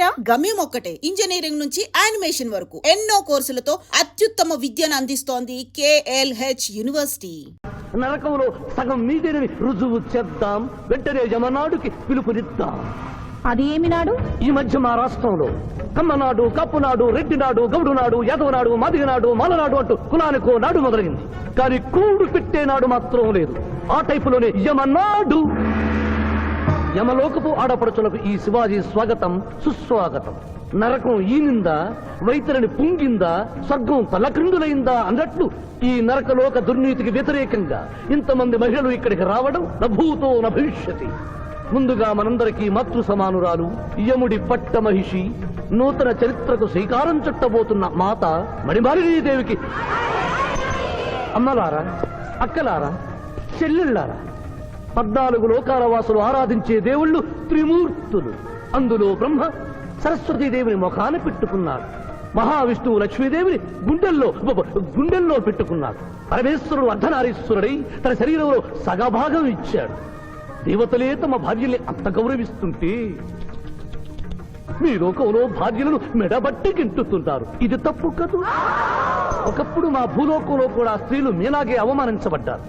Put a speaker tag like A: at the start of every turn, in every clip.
A: పేరా?
B: గమ్యం ఒక్కటే, ఇంజనీరింగ్ నుంచి యానిమేషన్ వరకు ఎన్నో కోర్సులతో అత్యుత్తమ విద్యను అందిస్తోంది KLH యూనివర్సిటీ.
C: నరకంలో సగం మీదేనని రుజువు చేద్దాం, వెంటనే యమనాడుకి పిలుపునిద్దాం.
A: అది ఏమి నాడు?
C: ఈ మధ్య మా రాష్ట్రంలో కమ్మనాడు, కప్పునాడు, రెడ్డినాడు, గౌడునాడు, యాదవనాడు, మాదిగనాడు, మాలనాడు అంటూ కులానికో నాడు మొదలైంది. కానీ కూడు పెట్టే నాడు మాత్రం లేదు. ఆ టైపులోనే యమనాడు. యమలోకపు ఆడపడుచులకు ఈ శివాజీ స్వాగతం సుస్వాగతం. నరకం ఈనిందా, వైతరిని పుంగిందా, స్వర్గం తలక్రిందులైందా అన్నట్లు ఈ నరకలోక దుర్నీతికి వ్యతిరేకంగా ఇంతమంది మహిళలు ఇక్కడికి రావడం నభూతో నభవిష్యతి. ముందుగా మనందరికీ మాతృ సమానురాలు, యముడి పట్ట మహిషి, నూతన చరిత్రకు శ్రీకారం చుట్టబోతున్న మాత మణిమాలినీదేవికి అమ్మలారా, అక్కలారా, చెల్లెళ్ళారా, 14 లోకాల వాసులు ఆరాధించే దేవుళ్ళు త్రిమూర్తులు. అందులో బ్రహ్మ సరస్వతీదేవిని ముఖాన పెట్టుకున్నాడు, మహావిష్ణువు లక్ష్మీదేవిని గుండెల్లో పెట్టుకున్నాడు, పరమేశ్వరుడు అర్ధనారీశ్వరుడై తన శరీరంలో సగభాగం ఇచ్చాడు. దేవతలే తమ భార్యల్ని అంత గౌరవిస్తుంటే మీ లోకంలో భార్యలను మెడబట్టి గింటుతుంటారు. ఇది తప్పు కదూ. ఒకప్పుడు మా భూలోకంలో కూడా స్త్రీలు మీలాగే అవమానించబడ్డారు.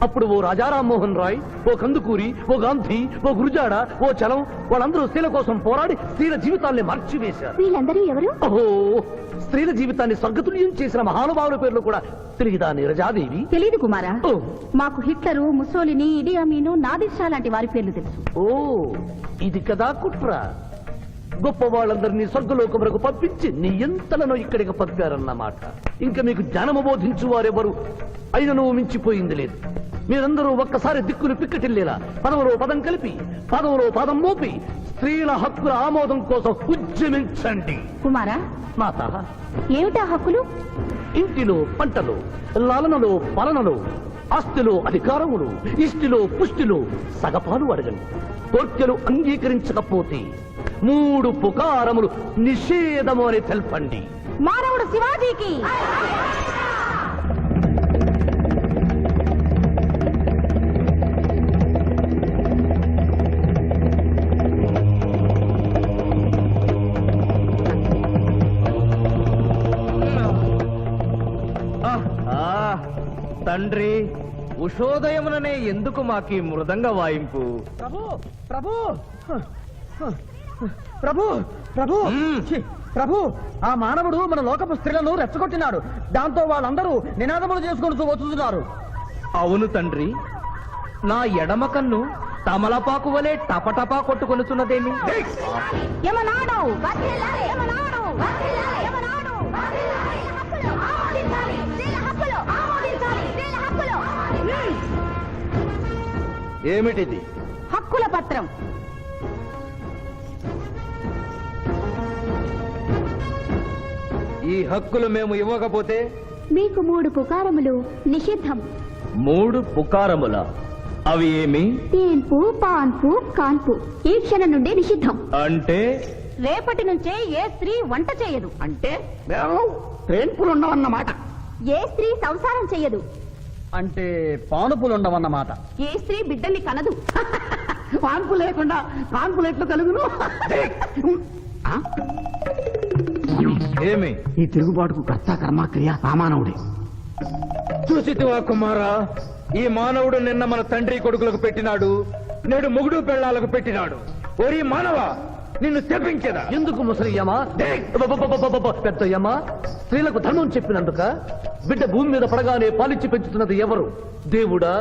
C: అప్పుడు ఓ రాజా రామ్మోహన్ రాయ్, ఓ కందుకూరి, ఓ గాంధీ, ఓ గురుజాడ, ఓ చలం, వాళ్ళందరూ స్త్రీల కోసం పోరాడి స్త్రీల జీవితాల్ని మార్చివేశారు.
A: వీళ్ళందరూ ఎవరు?
C: ఓహో, స్త్రీల జీవితాన్ని స్వర్గతుల్యం చేసిన మహానుభావుల పేర్లు కూడా తెలియదా నీరజాదేవి?
A: తెలీదు కుమారా. మాకు హిట్లరు, ముసోలిని, ఇడి అమీను, నాదిర్షా లాంటి వారి పేర్లు తెలుసు.
C: ఓ, ఇది కదా కుట్ర. గొప్ప వాళ్ళందరినీ స్వర్గలోకములకు పంపించి నీ ఎంతలను ఇక్కడికి పంపారన్నమాట. ఇంకా మీకు జ్ఞానము బోధించు వారెవరు అయినను మించిపోయింది లేదు. మీరందరూ ఒక్కసారి దిక్కులు పిక్కటిల్లేలా పదవులో పదం కలిపి, పదవులో పదం మోపి స్త్రీల హక్కుల ఆమోదం కోసం ఉద్యమించండి.
A: కుమారా,
C: మాత,
A: ఏమిటా హక్కులు?
C: ఇంటిలో పంటలో, లాలనలో పాలనలో, ఆస్తిలో అధికారములు, ఇష్టిలో పుష్టిలో సగపాలు అడగండి. కోర్కెలు అంగీకరించకపోతే 3 పుకారములు నిషేధము అని తెల్పండి.
A: మానవుడు శివాజీకి.
D: తండ్రి, ఉషోదయముననే ఎందుకు మాకి మృదంగ వాయింపు?
E: ప్రభు ప్రభు ప్రభు ప్రభు ప్రభు ఆ మానవుడు మన లోకపు స్త్రీలను రెచ్చగొట్టినాడు. దాంతో వాళ్ళందరూ నినాదములు చేసుకుంటూ వస్తున్నారు.
D: అవును తండ్రి, నా ఎడమ కన్ను తమలపాకు వలె టపటపా కొట్టుకొనుచున్నదేమి?
A: యమనాడు వర్ధిల్లాలి, యమనాడు వర్ధిల్లాలి, యమనాడు వర్ధిల్లాలి. హక్కులు ఆమోదించాలి, స్త్రీల హక్కులు ఆమోదించాలి, స్త్రీల హక్కులు.
D: ఏమిటిది?
A: హక్కుల పత్రం.
D: ఈ హక్కులు మేము ఇవ్వకపోతే
A: మీకు 3 పుకారములు నిషిద్ధం.
D: 3 పుకారముల? అవి ఏమి?
A: తేన్పు, పాన్పు, కాన్పు ఈ క్షణం నుండి నిషిద్ధం.
D: అంటే
A: రేపటి నుంచే ఏ స్త్రీ వంట చేయదు.
E: అంటే ట్రేన్పులు ఉండవన్నమాట.
A: ఏ స్త్రీ సంసారం చేయదు.
E: అంటే పానుపులు ఉండవన్నమాట.
A: ఏ స్త్రీ బిడ్డల్ని కనదు.
E: పాన్పు లేకుండా పాన్పులు ఎట్లు కలుగును?
D: ఏమి?
E: ఈ తిరుగుబాటుకు కర్త కర్మ క్రియ సామానవుడే.
D: చూసితివా కుమారా, ఈ మానవుడు నిన్న మన తండ్రి కొడుకులకు పెట్టినాడు, నేడు మొగుడు పెళ్ళాలకు పెట్టినాడు. ఓరి మానవ, నిన్ను తెప్పించదా?
C: ఎందుకు ముసలియమా, పెద్దయ్యమా? స్త్రీలకు ధర్మం చెప్పినందుక? బిడ్డ భూమి మీద పడగానే పాలిచ్చి పెంచుతున్నది ఎవరు? దేవుడా?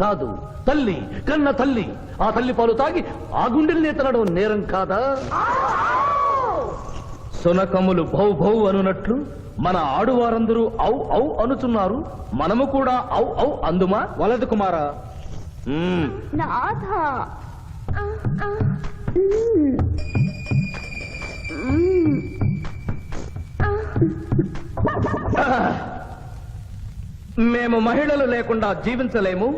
C: కాదు, తల్లి, కన్న తల్లి. ఆ తల్లి పాలు తాగి ఆ గుండెల్ని తినడం నేరం కాదా?
D: సునకములు భౌ భౌ అనునట్లు మన ఆడువారందరూ ఔ ఔ అనుచున్నారు. మనము కూడా ఔ ఔ అందుమా? వలదు కుమారా.
A: నాథ,
D: మేము మహిళలు లేకుండా జీవించలేము,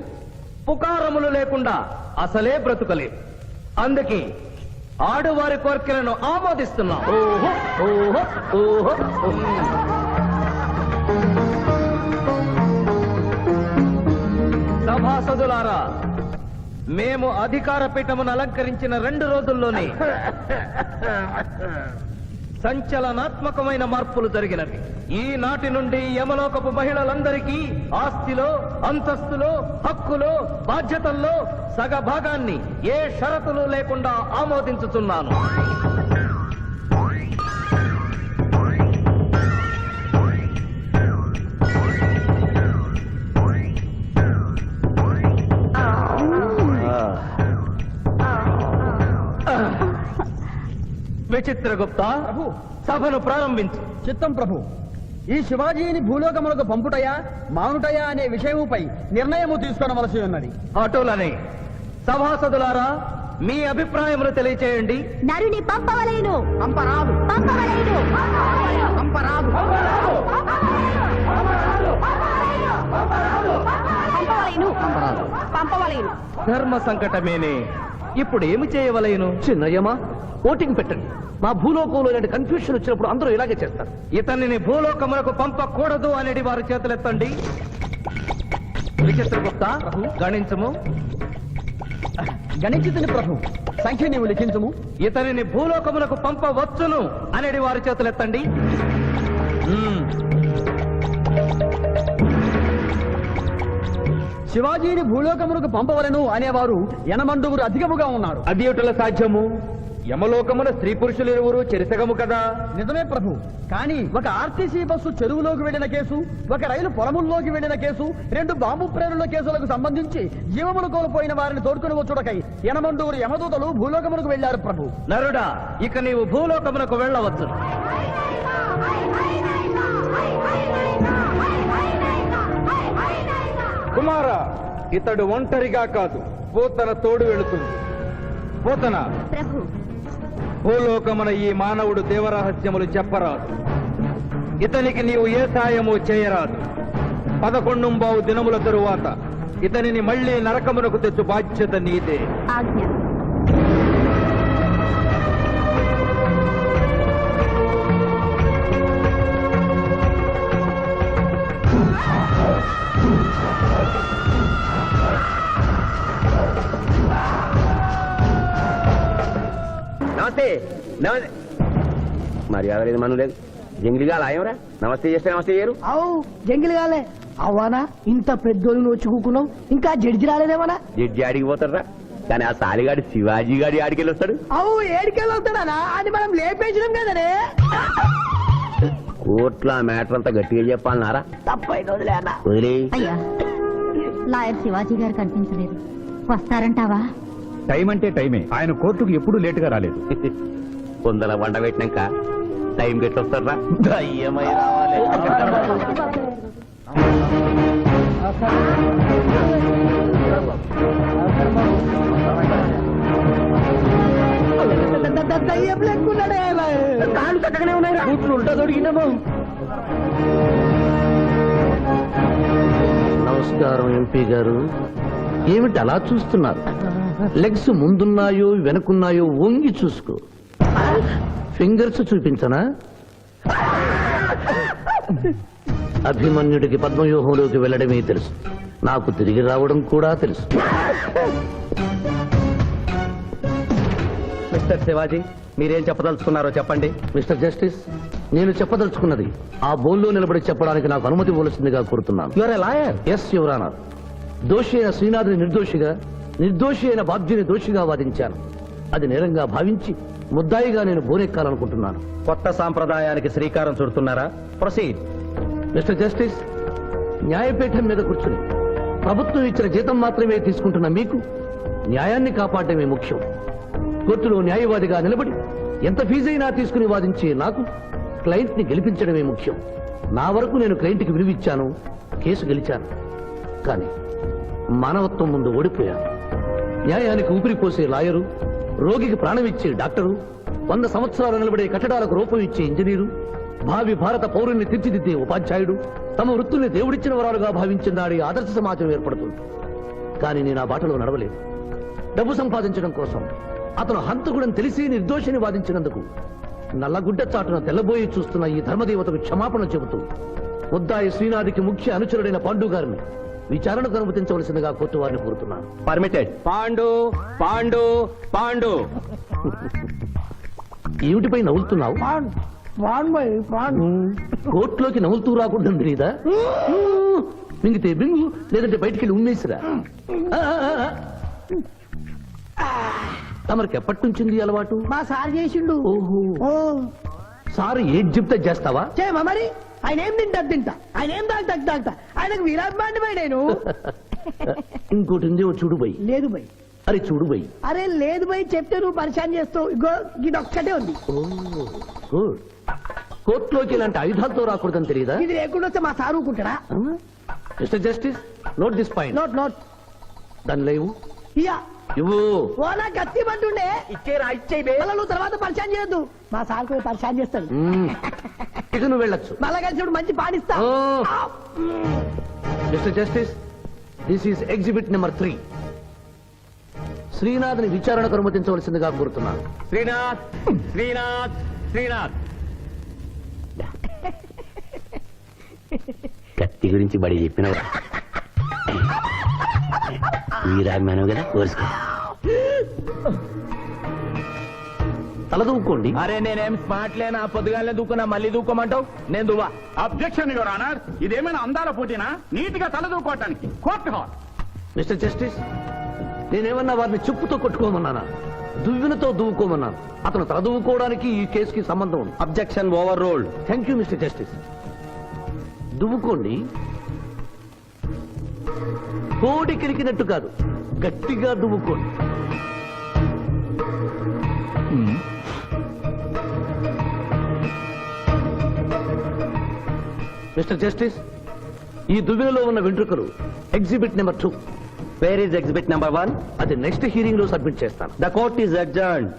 D: పుకారములు లేకుండా అసలే బ్రతుకలేము. అందుకే ఆడువారి కోరికలను ఆమోదిస్తున్నాం.
C: ఓహో ఓహో ఓహో.
D: సభాసదులారా, మేము అధికార పీఠమును అలంకరించిన 2 రోజుల్లోనే సంచలనాత్మకమైన మార్పులు జరిగినవి. ఈనాటి నుండి యమలోకపు మహిళలందరికీ ఆస్తిలో, అంతస్తులో, హక్కులో, బాధ్యతల్లో సగభాగాన్ని ఏ షరతులు లేకుండా ఆమోదించుతున్నాను. విచిత్రగుప్త, సభను ప్రారంభించు.
E: చిత్తం ప్రభు. ఈ శివాజీని భూలోకములకు పంపుటయా మానుటయా అనే విషయముపై నిర్ణయము తీసుకొనవలసి ఉన్నది.
D: అటులనే సభాసదులారా, మీ అభిప్రాయములు తెలియచేయండి.
A: నరుని పంపవలేను.
E: పంపరాదు.
A: పంపవలేను.
E: పంపరాదు.
A: పంపవలేను. పంపవలేను.
D: ధర్మ సంకటమేనే. ఇప్పుడు ఏమి చేయవలేను?
C: చిన్నయ్యమా, ఓటింగ్ పెట్టండి. మా భూలోకంలో ఇలాంటి కన్ఫ్యూషన్ వచ్చినప్పుడు అందరూ ఇలాగే చేస్తారు.
D: ఇతనిని భూలోకములకు పంపకూడదు అనేది వారి చేతులెత్తండి. విచిత్రగుప్త, గణించము.
E: గణించుతుని ప్రభు. సంఖ్య నీవు లిఖించము.
D: ఇతనిని భూలోకములకు పంపవచ్చును అనేది వారి చేతులెత్తండి.
E: శివాజీని భూలోకములకు పంపవలను అనేవారు 80 అధికముగా ఉన్నారు.
D: అది ఎటుల సాధ్యము? యమలోకమున స్త్రీ పురుషులు ఇరువురు చెరిసగము కదా.
E: నిజమే ప్రభు. కానీ ఒక ఆర్టీసీ బస్సు చెరువులోకి వెళ్లిన కేసు, ఒక రైలు పొలముల్లోకి వెళ్లిన కేసు, 2 బాంబు ప్రేరుల కేసులకు సంబంధించి జీవములు కోల్పోయిన వారిని తోడుకుని వచ్చుటకై 80 యమదూతలు భూలోకములకు వెళ్లారు ప్రభు.
D: నరుడా, ఇక నీవు భూలోకమునకు వెళ్ళవచ్చు. కుమార, ఇతడు ఒంటరిగా కాదు, పోతన తోడు వెళుతుంది. పోతన,
A: ప్రభు.
D: భూలోకమున ఈ మానవుడు దేవరహస్యములు చెప్పరాదు. ఇతనికి నీవు ఏ సాయము చేయరాదు. 11 దినముల తరువాత ఇతనిని మళ్లీ నరకమునకు తెచ్చు బాధ్యత నీదే.
A: ఆజ్ఞ.
F: నమస్తే. మర్యాద లేదు, మనం లేదు. జంగిలిగా ఆయమరా నమస్తే చేస్తే నమస్తే చేయరు.
G: అవు జంగిలి కాలే అవ్వానా, ఇంత పెద్దోళ్ళు వచ్చి కూకున్నావు, ఇంకా జడ్జి రాలేదేమన్నా?
F: జడ్జి ఆడికి పోతారా, కానీ ఆ సాలిగాడి శివాజీ గాడి ఆడికెళ్ళి వస్తాడు.
G: అవు ఏడికెళ్ళి వస్తాడనా? అది మనం లేపేసినాం కదనే.
F: కోర్టులో ఆ మ్యాటర్ అంతా గట్టిగా చెప్పాలన్నారా?
G: తప్పైన వదిలేనా?
F: వదిలే.
A: అయ్యా, లాయర్ శివాజీ గారు కనిపించలేదు. వస్తారంటావా?
H: టైం అంటే టైమే. ఆయన కోర్టుకు ఎప్పుడూ లేటుగా రాలేదు.
F: కొందల వంట పెట్టినాక టైం గట్టి వస్తారా? దయ్యమై రావాలి.
G: దయ్యం లేకున్నాడే, కాళ్ళు చక్కగానే ఉన్నాయి.
C: కూతురు ఉల్టా దొరికినాము. నమస్కారం ఎంపీ గారు. ఏమిటి అలా చూస్తున్నారు? లెగ్స్ ముందున్నాయో వెనుకున్నాయో వంగి చూసుకో. ఫింగర్స్ చూపించనా? అభిమన్యుడికి పద్మవ్యూహంలోకి వెళ్ళడమే తెలుసు, నాకు తిరిగి రావడం కూడా తెలుసు.
D: మిస్టర్ శివాజీ, మీరేం చెప్పదలుచుకున్నారో చెప్పండి.
C: మిస్టర్ జస్టిస్, నేను చెప్పదలుచుకున్నది ఆ బోన్లో నిలబడి చెప్పడానికి నాకు అనుమతి ఇవ్వవలసిందిగా కోరుతున్నాను.
D: Your a lawyer.
C: Yes your honour. దోషి అయిన శ్రీనాథుని నిర్దోషిగా, నిర్దోషి అయిన బాబ్జీని దోషిగా వాదించాను. అది నేరంగా భావించి ముద్దాయిగా నేను బోనెక్కాలనుకుంటున్నాను.
D: కొత్త సాంప్రదాయానికి శ్రీకారం చుడుతున్నారా? ప్రొసీడ్.
C: మిస్టర్ జస్టిస్, న్యాయపీఠం మీద కూర్చుని ప్రభుత్వం ఇచ్చిన జీతం మాత్రమే తీసుకుంటున్న మీకు న్యాయాన్ని కాపాడటమే ముఖ్యం. కోర్టులో న్యాయవాదిగా నిలబడి ఎంత ఫీజైనా తీసుకుని వాదించే నాకు క్లయింట్ ని గెలిపించడమే ముఖ్యం. నా వరకు నేను క్లయింట్కి విలువిచ్చాను, కేసు గెలిచాను. కానీ మానవత్వం ముందు ఓడిపోయాను. న్యాయానికి ఊపిరిపోసే లాయరు, రోగికి ప్రాణమిచ్చే డాక్టరు, 100 సంవత్సరాలు నిలబడే కట్టడాలకు రూపం ఇచ్చే ఇంజనీరు, భావి భారత పౌరుల్ని తీర్చిదిద్దే ఉపాధ్యాయుడు తమ వృత్తుల్ని దేవుడిచ్చిన వరాలుగా భావించిన నాడి ఆదర్శ సమాజం ఏర్పడుతుంది. కానీ నేను ఆ బాటలో నడవలేదు. డబ్బు సంపాదించడం కోసం అతను హంతకుడని తెలిసి నిర్దోషిని వాదించినందుకు నల్లగుడ్డ చాటున తెల్లబోయి చూస్తున్న ఈ ధర్మదేవతకు క్షమాపణ చెబుతూ ముద్దాయి శ్రీనాథికి ముఖ్య అనుచరుడైన పాండు గారిని విచారణకు అనుమతించవలసిందిగా కోర్టు వారిని కోరుతున్నాను.
F: పర్మిటెడ్.
H: పాండు పాండు పాండు.
C: ఏమిటిపై నవ్వులుతున్నావు? కోర్టులోకి నవ్వులుతూ రాకుండా తెలీదా? మింగితే బింగు, లేదంటే బయటికి వెళ్ళి ఉమ్మేసిరా. తమరికి ఎప్పటి నుంచి అలవాటు?
G: మా సార్ చేసిండు.
C: ఓహో, సార్ ఏది చెప్తే చేస్తావా?
G: చేయమా మరి. ఆయన ఏం తింటా ఆయన ఏం తాగుతా ఆయనకు వీరాభిమాని పోయి నేను.
C: ఇంకోటి ఉంది, ఓ చూడు బై.
G: లేదు బై.
C: అరే చూడు బై.
G: అరే లేదు బై, చెప్తే నువ్వు పరిశాన్ చేస్తావు. ఇగో ఇది ఒక్కటే ఉంది.
C: గుడ్. కోర్టులోకి ఇలాంటి ఆయుధాలతో రాకూడదని తెలియదా?
G: ఇది లేకుండా వస్తే మా సార్ ఊరుకుంటాడా?
C: Mister justice, note this point.
G: Note
C: దాని లేవు.
G: ఇయ్యా
C: ఇవ్వు.
G: ఓ నా కత్తి మంటుండే మళ్ళా నువ్వు తర్వాత పరిశాన్ చేయొద్దు. మా సార్ కూడా పరిశాన్ చేస్తాడు.
C: ఇక నువ్వు వెళ్ళొచ్చు.
G: మళ్ళా కలిసి మంచి పాడిస్తా.
C: Mister justice, this is exhibit number 3. శ్రీనాథ్ని విచారణకు అనుమతించవలసిందిగా కోరుతున్నాను.
H: శ్రీనాథ్ శ్రీనాథ్ శ్రీనాథ్.
F: కత్తి గురించి బడి చెప్పినవా? వీరాభిమానం కదా, కోరుసుకో.
C: తలదూకోండి.
H: అరే నేనేం స్మార్ట్ లేనా? పొద్దుగానే దూకున్నా, మళ్ళీ దూకోమంటావు? నేను దువ్వా.
I: అబ్జెక్షన్ యువర్ ఆనర్, ఇదేమైనా అందాల పోటీనా? నీట్ గా తలదూకోవటానికి కోర్టు హాల్.
C: మిస్టర్ జస్టిస్, నేనేమన్నా వారిని చెప్పుతో కొట్టుకోమన్నానా? దువ్వినతో దువ్వుకోమన్నాను. అతను తల దువ్వుకోవడానికి ఈ కేసుకి సంబంధం ఉంది.
F: Objection overruled.
C: Thank you mister justice. దువ్వుకోండి. కోడి కిరికినట్టు కాదు, గట్టిగా దువ్వుకోండి. మిస్టర్ జస్టిస్, ఈ దువ్వెనలో ఉన్న వెంట్రుకలు exhibit number 2.
F: Where is exhibit number 1?
C: అది నెక్స్ట్ హియరింగ్ లో సబ్మిట్ చేస్తాను.
F: The court is adjourned.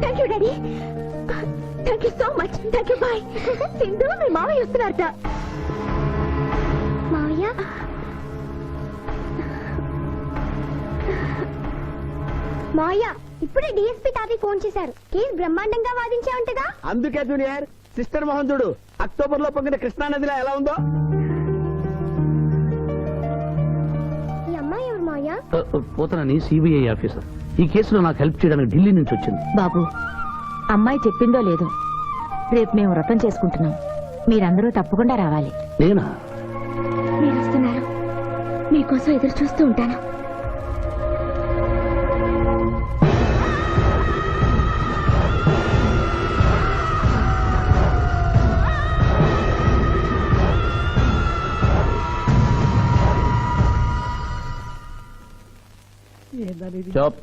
A: Thank you daddy. Thank you so much. Thank you. Bye. Sindhu, మీ మావయ్య వస్తున్నారట. మావయ్య, మావయ్య ఇప్పుడే డిఎస్పీ తాతయ్య ఫోన్ చేశారు. కేసు బ్రహ్మాండంగా వాదించావంటగా.
E: అందుకే జూనియర్, సిస్టర్ మోహన్ చూడు అక్టోబర్ లో పొంగిన కృష్ణానదిలో ఎలా ఉందో.
A: ఈ అమ్మాయి ఎవరు మావయ్య?
C: పోతనని సిబిఐ ఆఫీసర్. ఈ కేసులో నాకు హెల్ప్ చేయడానికి ఢిల్లీ నుంచి వచ్చింది.
J: బాబు, అమ్మాయి చెప్పిందో లేదో, రేపు మేము వ్రతం చేసుకుంటున్నాం. మీరందరూ తప్పకుండా రావాలి.
C: నేనా?
A: మీరు వస్తున్నారు. మీకోసం ఎదురు చూస్తూ ఉంటాను.
H: చాప్.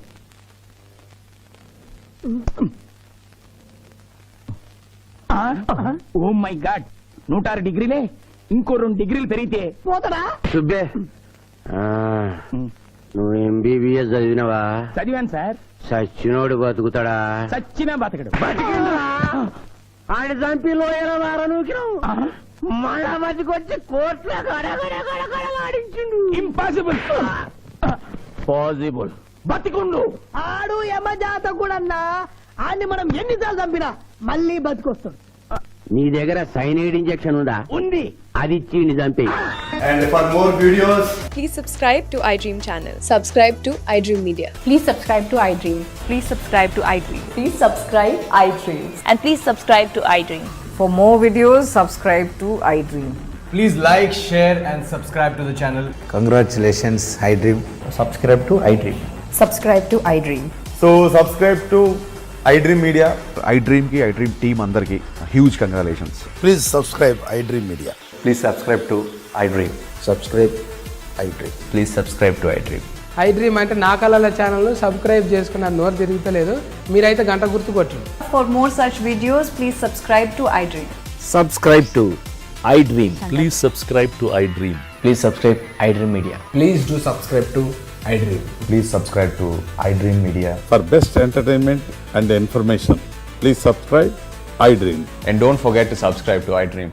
H: ఓ మై గాడ్, 106 డిగ్రీలే. ఇంకో 2 డిగ్రీలు పెరిగితే
G: పోతాడా?
F: సుబ్బే, నువ్వు ఎంబీబీఎస్ చదివినవా?
H: చదివాను సార్.
F: సచ్చినోడు బతుకుతాడా?
H: చచ్చినా బతకడు.
G: ఆయన చంపి లోయలో మళ్ళా బతికొచ్చి కోర్టులో ఆడించిండు.
H: ఇంపాసిబుల్.
F: పాసిబుల్.
H: బతికుండు.
G: ఆడు యమజాత కూడా ఆడిని మనం ఎన్నిసార్లు చంపినా మళ్ళీ బతికొస్తాడు.
F: నీ దగ్గర సైనైడ్ ఇంజెక్షన్ ఉందా?
H: ఉంది.
F: అది ఇచ్చి చంపి.
K: And for more videos,
L: please subscribe to iDream channel. Subscribe to iDream Media.
J: Please subscribe to iDream.
L: Please subscribe to iDream.
J: Please subscribe iDream.
L: And please subscribe to iDream.
J: For more videos, subscribe to iDream.
K: please like, share and subscribe to the channel.
M: Congratulations, iDream.
K: Subscribe to iDream.
J: Subscribe to iDream.
K: So subscribe to iDream Media.
H: iDream ki iDream team అందరికి huge congratulations.
M: Please subscribe iDream Media.
K: Please subscribe to iDream.
M: Subscribe iDream.
K: Please subscribe to iDream.
N: iDream అంటే నా కళల channel subscribe చేసుకున్న నోరు తిరుగుతలేదు. మీరైతే గంట గుర్తు కొట్టండి.
L: For more such videos, please subscribe to iDream.
F: Subscribe to iDream.
M: Please subscribe to iDream.
K: Please subscribe iDream Media.
M: Please do subscribe to iDream.
K: Please subscribe to iDream Media.
H: For best entertainment and information, please subscribe iDream.
K: And don't forget to subscribe to iDream.